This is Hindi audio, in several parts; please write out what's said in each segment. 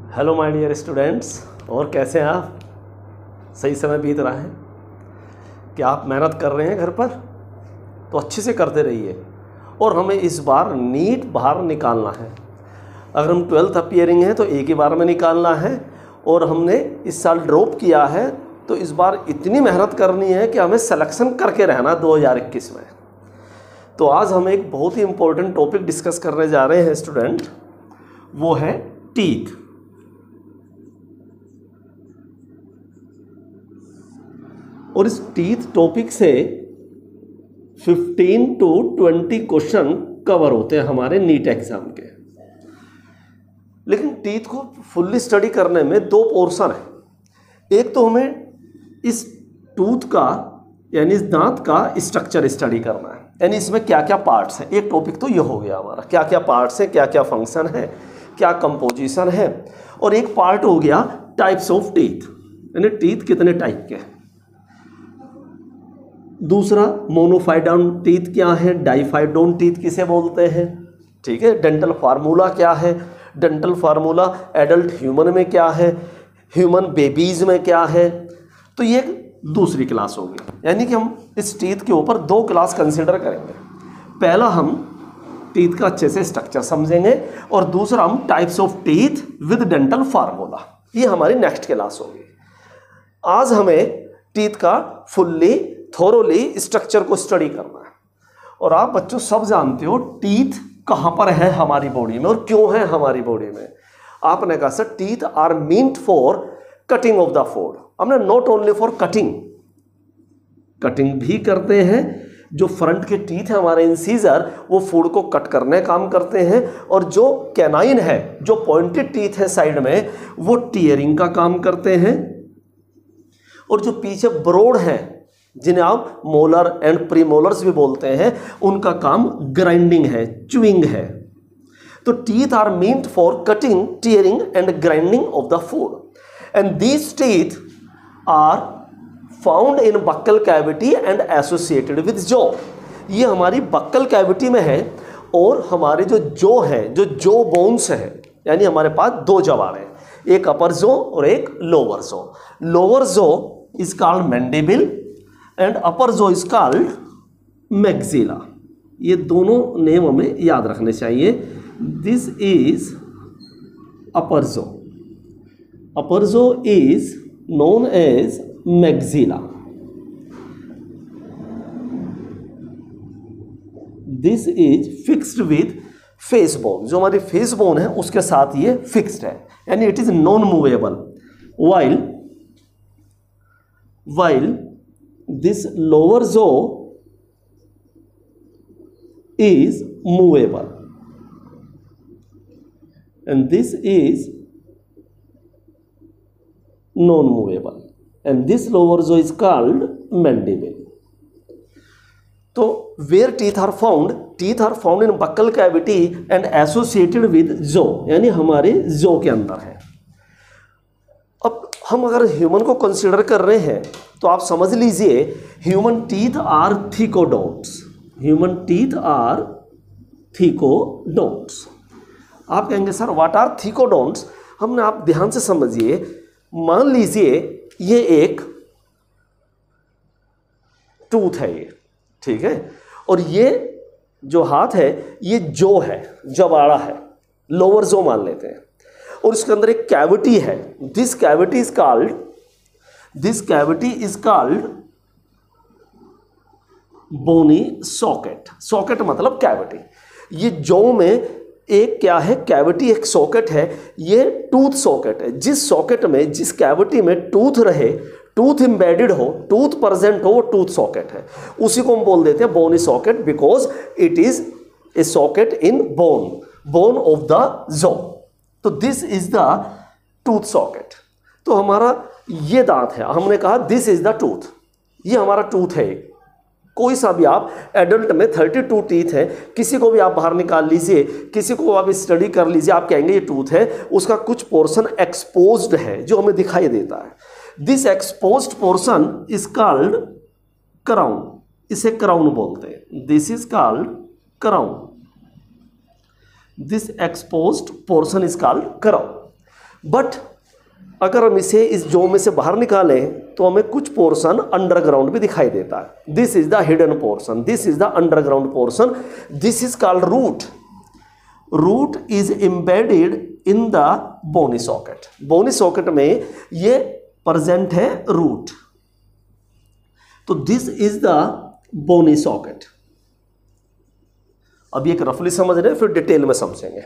हेलो माय डियर स्टूडेंट्स, और कैसे हैं आप? सही समय बीत रहा है? क्या आप मेहनत कर रहे हैं घर पर? तो अच्छे से करते रहिए। और हमें इस बार नीट बाहर निकालना है। अगर हम 12th अपीयरिंग हैं तो एक ही बार में निकालना है, और हमने इस साल ड्रॉप किया है तो इस बार इतनी मेहनत करनी है कि हमें सिलेक्शन करके रहना 2021 में। तो आज हम एक बहुत ही इम्पोर्टेंट टॉपिक डिस्कस करने जा रहे हैं स्टूडेंट, वो है टीथ। और इस टीथ टॉपिक से 15 to 20 क्वेश्चन कवर होते हैं हमारे नीट एग्जाम के। लेकिन टीथ को फुल्ली स्टडी करने में दो पोर्शन है। एक तो हमें इस टूथ का यानी इस दांत का स्ट्रक्चर स्टडी करना है, यानी इसमें क्या क्या पार्ट्स हैं। एक टॉपिक तो ये हो गया हमारा, क्या क्या पार्ट्स हैं, क्या क्या फंक्शन है, क्या कंपोजिशन है। और एक पार्ट हो गया टाइप्स ऑफ टीथ, यानी टीथ कितने टाइप के हैं। दूसरा मोनोफाइडोन टीथ क्या है, डाइफाइडोन टीथ किसे बोलते हैं, ठीक है। डेंटल फार्मूला क्या है, डेंटल फार्मूला एडल्ट ह्यूमन में क्या है, ह्यूमन बेबीज में क्या है। तो ये दूसरी क्लास होगी, यानी कि हम इस टीथ के ऊपर दो क्लास कंसिडर करेंगे। पहला हम टीथ का अच्छे से स्ट्रक्चर समझेंगे, और दूसरा हम types of teeth with dental formula, ये हमारी नेक्स्ट क्लास होगी। आज हमें टीथ का फुल्ली थोरोली स्ट्रक्चर को स्टडी करना है। और आप बच्चों सब जानते हो टीथ कहाँ पर है हमारी बॉडी में और क्यों है हमारी बॉडी में। आपने कहा sir teeth are meant for cutting of the food. हमने not only for cutting, cutting भी करते हैं। जो फ्रंट के टीथ है हमारे इंसीजर, वो फूड को कट करने काम करते हैं। और जो कैनाइन है, जो पॉइंटेड टीथ है साइड में, वो टीयरिंग का काम करते हैं। और जो पीछे ब्रोड है, जिन्हें आप मोलर एंड प्रीमोलर्स भी बोलते हैं, उनका काम ग्राइंडिंग है, च्यूइंग है। तो teeth are meant for cutting, tearing and grinding of the food. And these teeth are found in buccal cavity and associated with jaw. ये हमारी बक्कल कैविटी में है, और हमारे जो जॉ है, जो जॉ बोन्स है, यानी हमारे पास दो जबाड़े हैं, एक अपर जॉ और एक lower jaw. Lower jaw is called mandible and upper jaw is called maxilla. ये दोनों नेम हमें याद रखने चाहिए। This is upper jaw, upper jaw is known as maxilla. This is fixed with face bone, जो हमारी फेस बोन है उसके साथ ये फिक्स्ड है, यानी it is non movable. while this lower jaw is movable, and this is non-movable, and this lower jaw is called mandible. तो where teeth are found? Teeth are found in buccal cavity and associated with jaw, यानी हमारे jaw के अंदर है। अब हम अगर ह्यूमन को कंसीडर कर रहे हैं तो आप समझ लीजिए human teeth are thecodonts. Human teeth are thecodonts. आप कहेंगे सर व्हाट आर थिकोडोंट्स? हमने, आप ध्यान से समझिए, मान लीजिए ये एक टूथ है, ये ठीक है, और ये जो हाथ है ये जॉ है, जबाड़ा है, लोअर जॉ मान लेते हैं, और इसके अंदर एक कैविटी है। This cavity is called bony socket. Socket मतलब कैविटी। ये जॉ में एक क्या है, कैविटी, एक सॉकेट है। ये टूथ सॉकेट है। जिस सॉकेट में, जिस कैविटी में टूथ रहे, टूथ एम्बेडेड हो, टूथ प्रेजेंट हो, वो टूथ सॉकेट है। उसी को हम बोल देते हैं bony socket, because it is a socket in bone of the jaw. तो this is the tooth socket. तो हमारा ये दांत है, हमने कहा दिस इज द टूथ, ये हमारा टूथ है। कोई सा भी आप एडल्ट में 32 टीथ है, किसी को भी आप बाहर निकाल लीजिए, किसी को आप स्टडी कर लीजिए, आप कहेंगे ये टूथ है। उसका कुछ पोर्शन एक्सपोज्ड है जो हमें दिखाई देता है। This exposed portion is called crown, इसे क्राउन बोलते हैं। This is called crown. This exposed portion is called crown. But अगर हम इसे इस जो में से बाहर निकालें तो हमें कुछ पोर्शन अंडरग्राउंड भी दिखाई देता है. This is the hidden portion, this is the underground portion, this is called root. Root is embedded in the bony socket. Bony socket में ये प्रेजेंट है रूट. तो this is the bony socket. अब ये रफली समझ रहे हैं, फिर डिटेल में समझेंगे.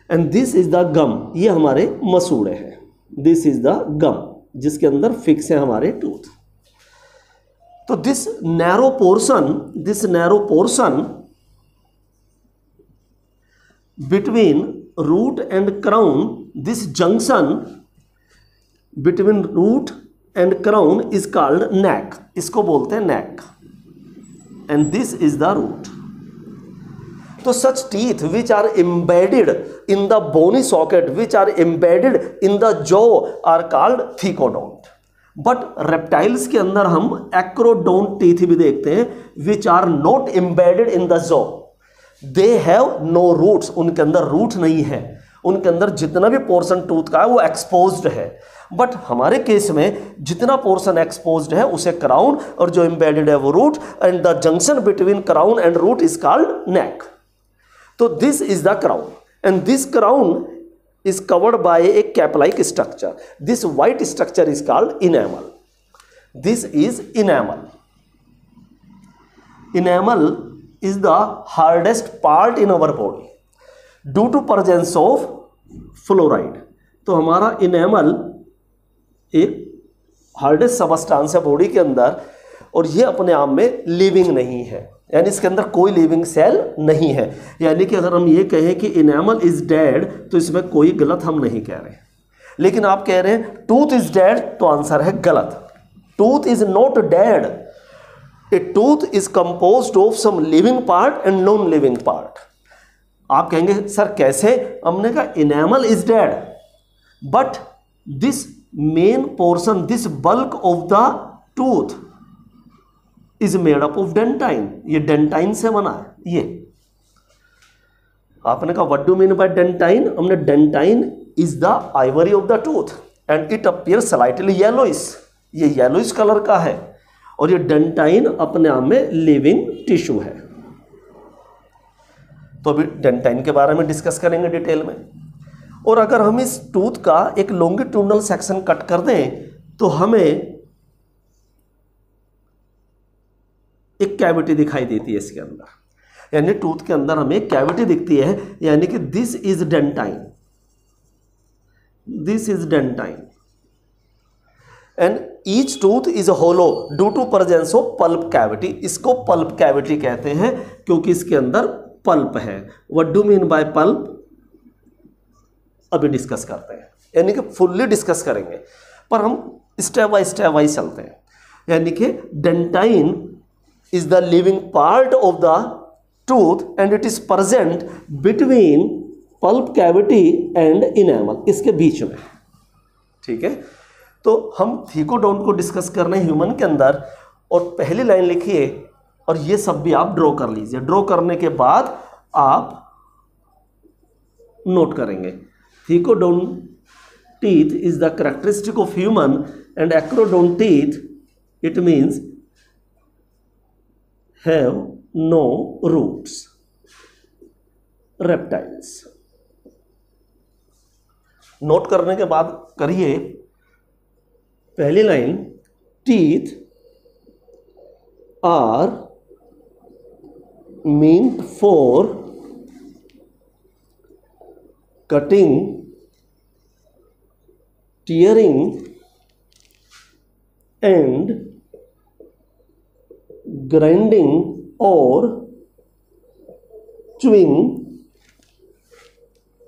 And this is the gum, ये हमारे मसूड़े हैं. दिस इज द गम जिसके अंदर फिक्स है हमारे टूथ. तो this narrow portion between root and crown, this junction between root and crown is called neck. इसको बोलते हैं neck. And this is the root. तो such teeth which are embedded in the bony socket, which are embedded in the jaw are called thecodont. But reptiles के अंदर हम acrodont teeth भी देखते हैं which are not embedded in the jaw. They have no roots. उनके अंदर रूट नहीं है. उनके अंदर जितना भी पोर्शन टूथ का है वो एक्सपोज्ड है. बट हमारे केस में जितना पोर्शन एक्सपोज्ड है उसे क्राउन और जो एम्बेडेड है वो root. And the junction between crown and root is called neck. तो this is the crown and this crown is covered by a cap like structure. This white structure is called enamel. This is enamel. Enamel is the hardest part in our body due to presence of fluoride. तो हमारा इनेमल एक हार्डेस्ट सबस्टांस है बॉडी के अंदर और ये अपने आप में लिविंग नहीं है, यानी इसके अंदर कोई लिविंग सेल नहीं है. यानी कि अगर हम ये कहें कि इनेमल इज डेड तो इसमें कोई गलत हम नहीं कह रहे. लेकिन आप कह रहे हैं टूथ इज डेड तो आंसर है गलत. Tooth is not dead. A tooth is composed of some living part and non living part. आप कहेंगे सर कैसे? हमने कहा enamel is dead but this main portion, this bulk of the tooth is made up of dentine. ये डेंटाइन से बना है. ये आपने कहा what do mean by dentine? हमने dentine is the ivory of the tooth and it appear slightly yellowish. ये येलोइश कलर का है और ये डेंटाइन अपने आप में लिविंग टिश्यू है. तो अभी डेंटाइन के बारे में डिस्कस करेंगे डिटेल में. और अगर हम इस टूथ का एक लॉन्गिट्यूडनल सेक्शन कट कर दें तो हमें एक कैविटी दिखाई देती है इसके अंदर. यानी टूथ के अंदर हमें कैविटी दिखती है. यानी कि this is dentine. This is dentine and each tooth is hollow due to presence of pulp cavity. इसको पल्प कैविटी कहते हैं क्योंकि इसके अंदर पल्प है. What do mean by pulp अभी डिस्कस करते हैं, यानी कि फुल्ली डिस्कस करेंगे पर हम स्टेप बाय चलते हैं. यानी कि dentine is the living part of the tooth and it is present between pulp cavity and enamel. इसके बीच में. ठीक है. तो हम थीकोडोंट को डिस्कस कर रहे हैं ह्यूमन के अंदर और पहली लाइन लिखिए और ये सब भी आप ड्रॉ कर लीजिए. ड्रॉ करने के बाद आप नोट करेंगे. Thecodont teeth is the characteristic of human and acrodont teeth it means have no roots. Reptiles. Note करने के बाद करिए पहली line. Teeth are meant for cutting, tearing and grinding or chewing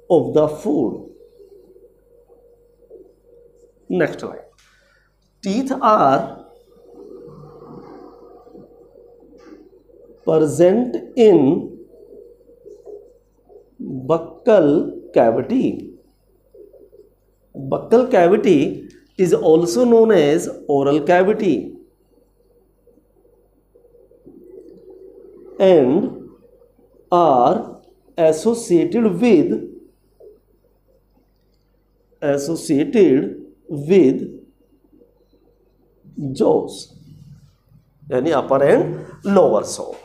of the food. Next line. Teeth are present in buccal cavity. Buccal cavity is also known as oral cavity and are associated with associated with jaws, यानी upper and lower so.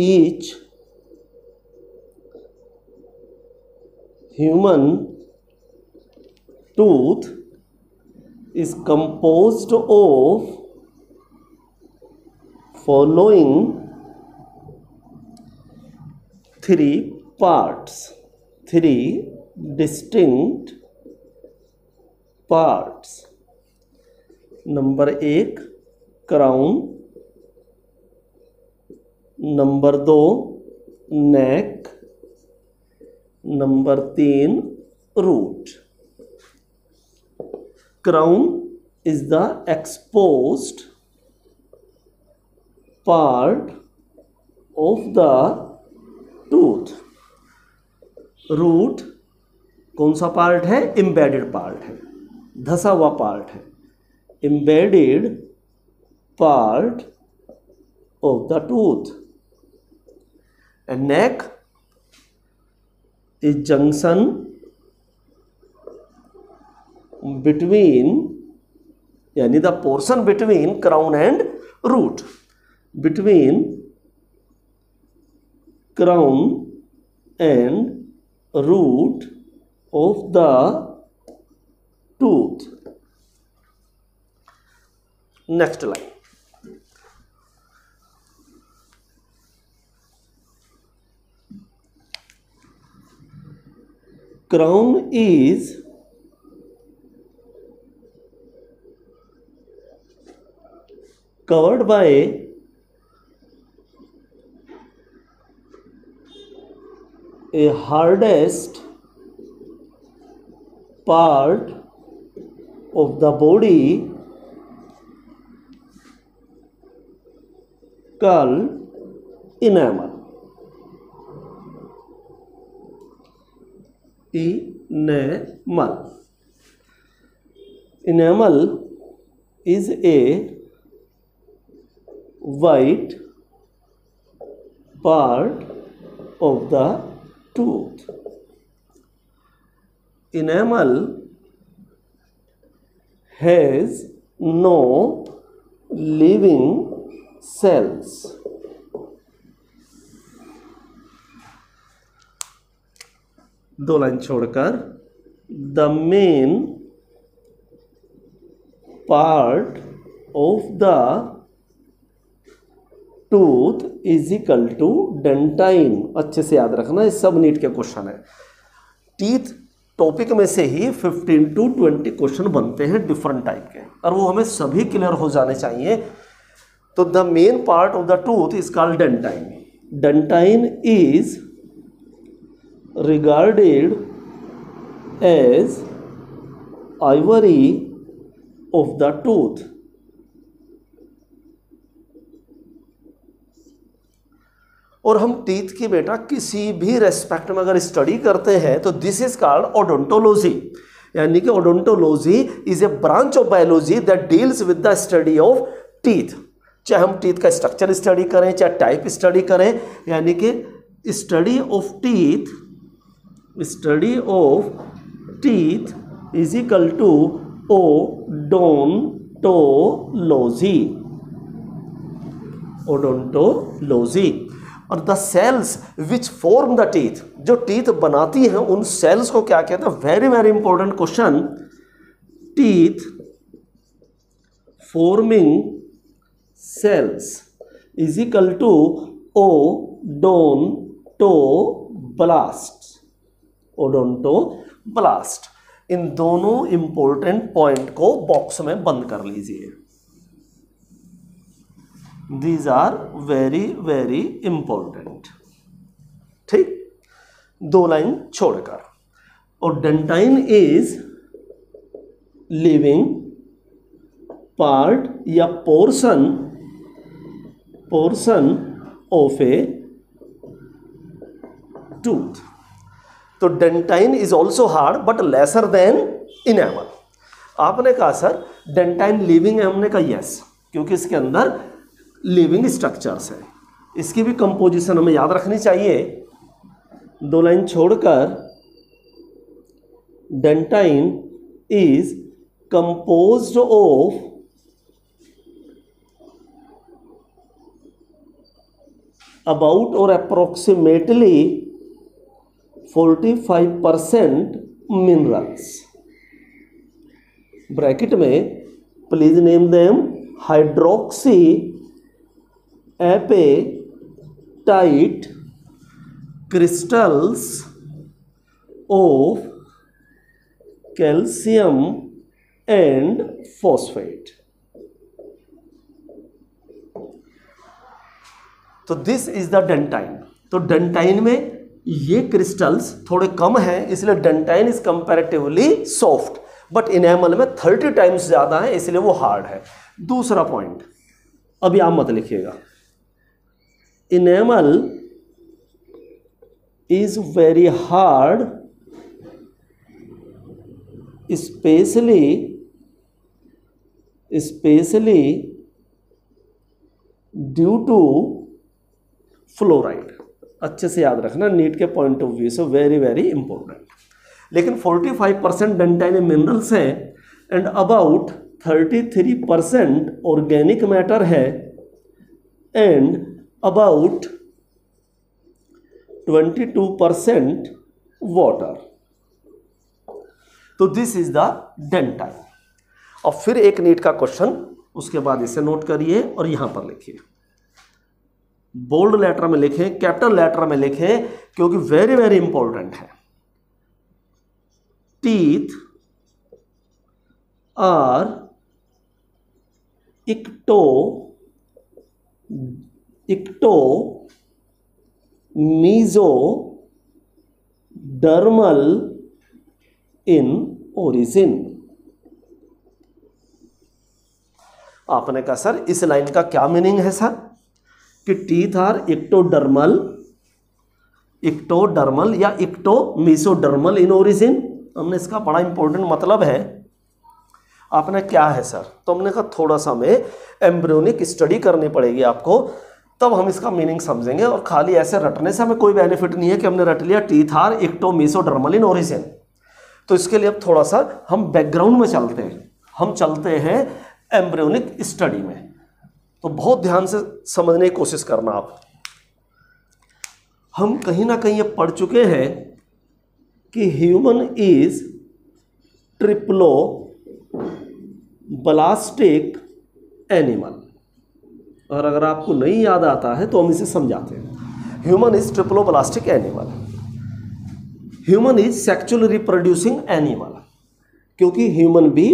Each human tooth is composed of following three parts, three distinct parts. Number 1 crown, number 2 neck, number 3 root. Crown is the exposed part of the tooth. Root कौन सा पार्ट है? एम्बेडेड पार्ट है, धसा हुआ पार्ट है, embedded part of the tooth. And neck is junction between, यानी the portion between crown and root, between crown and root of the tooth. Next line. Crown is covered by a hardest part of the body called enamel. Enamel. Enamel is a white part of the tooth. Enamel has no living cells. दो लाइन छोड़कर, the main part of the tooth is equal to dentine. अच्छे से याद रखना, ये सब नीट के क्वेश्चन है। टीथ टॉपिक में से ही 15 to 20 क्वेश्चन बनते हैं डिफरेंट टाइप के, और वो हमें सभी क्लियर हो जाने चाहिए। तो the main part of the tooth is called dentine. Dentine is regarded as ivory of the tooth. और हम टीथ की बेटा किसी भी रेस्पेक्ट में अगर स्टडी करते हैं तो दिस इज कॉल्ड ओडोंटोलॉजी, यानी कि odontology is a branch of biology that deals with the study of teeth. चाहे हम टीथ का स्ट्रक्चर स्टडी करें, चाहे टाइप स्टडी करें, यानी कि study of teeth, study of teeth is equal to odontology. Odontology. और the cells which form the teeth, जो टीथ बनाती हैं उन सेल्स को क्या कहते हैं? Very very important question. Teeth forming cells is equal to odontoblast. Odontoblast. इन दोनों इंपॉर्टेंट पॉइंट को बॉक्स में बंद कर लीजिए। These are very very important. ठीक, दो लाइन छोड़कर। और डेंटाइन इज लिविंग पार्ट या पोर्शन ऑफ ए टूथ। तो dentine is also hard but lesser than enamel. आपने कहा सर डेंटाइन लिविंग है, हमने कहा यस, क्योंकि इसके अंदर लिविंग स्ट्रक्चर्स हैं। इसकी भी कंपोजिशन हमें याद रखनी चाहिए, 2 लाइन छोड़कर। Dentine is composed of about or approximately 45% minerals। Bracket में please name them hydroxy apatite crystals of calcium and phosphate. तो दिस इज द डेंटाइन। तो डेंटाइन में ये क्रिस्टल्स थोड़े कम हैं, इसलिए dentine is comparatively soft, but enamel में 30 टाइम्स ज्यादा है, इसलिए वो हार्ड है। दूसरा पॉइंट अभी आप मत लिखिएगा, enamel is very hard specially due to fluoride. अच्छे से याद रखना, नीट के पॉइंट ऑफ व्यू से वेरी वेरी इंपॉर्टेंट। लेकिन 45% डेंटाइन मिनरल्स हैं एंड अबाउट 33% ऑर्गेनिक मैटर है एंड अबाउट 22% वाटर। तो दिस इज द डेंटाइन। और फिर एक नीट का क्वेश्चन, उसके बाद इसे नोट करिए और यहां पर लिखिए, बोल्ड लेटर में लिखें, कैपिटल लेटर में लिखें, क्योंकि वेरी वेरी इंपॉर्टेंट है। Teeth are ectomesodermal in origin. आपने कहा सर इस लाइन का क्या मीनिंग है सर, कि टीथ आर इक्टोडर्मल या इक्टोमीसोडर्मल इन ओरिजिन। हमने इसका बड़ा इंपॉर्टेंट मतलब है। आपने क्या है सर, तो हमने कहा थोड़ा सा हमें एम्ब्रियोनिक स्टडी करनी पड़ेगी आपको, तब हम इसका मीनिंग समझेंगे। और खाली ऐसे रटने से हमें कोई बेनिफिट नहीं है कि हमने रट लिया टीथ आर इक्टोमीसोडर्मल इन ओरिजिन। तो इसके लिए अब थोड़ा सा हम बैकग्राउंड में चलते हैं, हम चलते हैं एम्ब्रियोनिक स्टडी में। तो बहुत ध्यान से समझने की कोशिश करना आप। हम कहीं ना कहीं ये पढ़ चुके हैं कि ह्यूमन इज ट्रिप्लोब्लास्टिक एनिमल। और अगर आपको नहीं याद आता है तो हम इसे समझाते हैं। Human is triploblastic animal. Human is sexual reproducing animal, क्योंकि ह्यूमन भी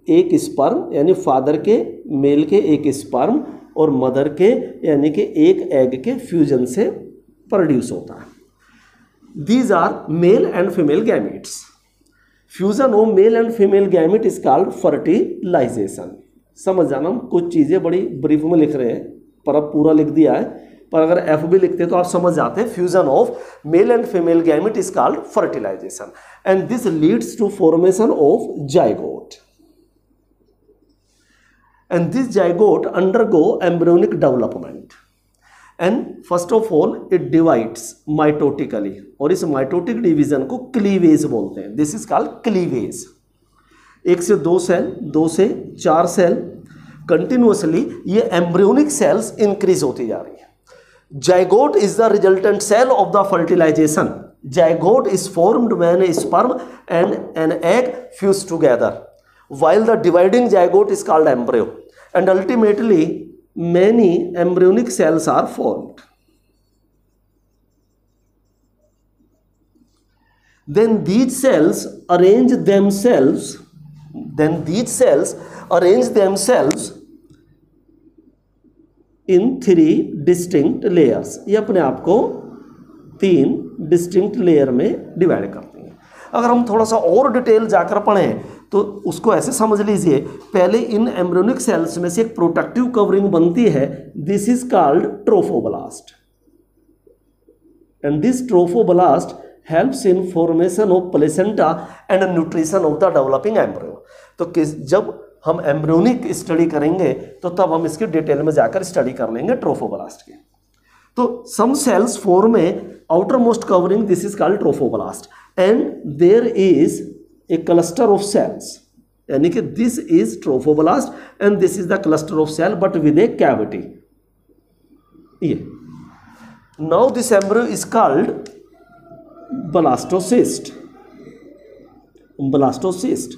एक स्पर्म यानी फादर के मेल के एक स्पर्म और मदर के यानी कि एक एग के फ्यूजन से प्रोड्यूस होता है। These are male and female gametes. Fusion of male and female gamete is called fertilisation. समझ जाना, हम कुछ चीज़ें बड़ी ब्रीफ में लिख रहे हैं, पर अब पूरा लिख दिया है, पर अगर एफ भी लिखते तो आप समझ जाते हैं। Fusion of male and female gamete is called fertilisation and this leads to formation of zygote. And this zygote undergo embryonic development and first of all it divides mitotically, और इस माइटोटिक डिवीजन को क्लीवेज बोलते हैं। This is called cleavage. 1 से 2 सेल, 2 से 4 सेल, कंटिन्यूसली ये एम्ब्रियोनिक सेल्स इंक्रीज होती जा रही है। Zygote is the resultant cell of the fertilisation. Zygote is formed when a sperm and an egg fuse together, while the dividing zygote is called embryo, and ultimately many embryonic cells are formed. Then these cells arrange themselves in 3 distinct layers। ये अपने आप को 3 डिस्टिंक्ट लेयर में डिवाइड करती हैं। अगर हम थोड़ा सा और डिटेल जाकर पढ़ें तो उसको ऐसे समझ लीजिए, पहले इन एम्ब्रियोनिक सेल्स में से एक प्रोटेक्टिव कवरिंग बनती है, this is called trophoblast, and this trophoblast helps in formation of placenta and nutrition of the developing embryo. तो जब हम एम्ब्रियोनिक स्टडी करेंगे तो तब हम इसकी डिटेल में जाकर स्टडी कर लेंगे ट्रोफोब्लास्ट की। तो some cells form a outermost covering, this is called trophoblast, and there is a cluster of cells, यानी कि this is trophoblast and this is the cluster of cell but with a cavity. ये now this embryo is called blastocyst. Blastocyst.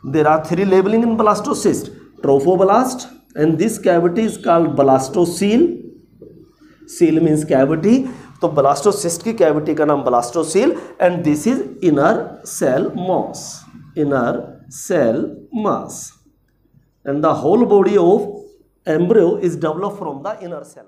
There are three labeling in blastocyst: trophoblast, and this cavity is called blastocele. Cele means cavity. तो ब्लास्टोसिस्ट की कैविटी का नाम blastocoel, and this is inner cell mass. Inner cell mass, and the whole body of embryo is developed from the inner cell.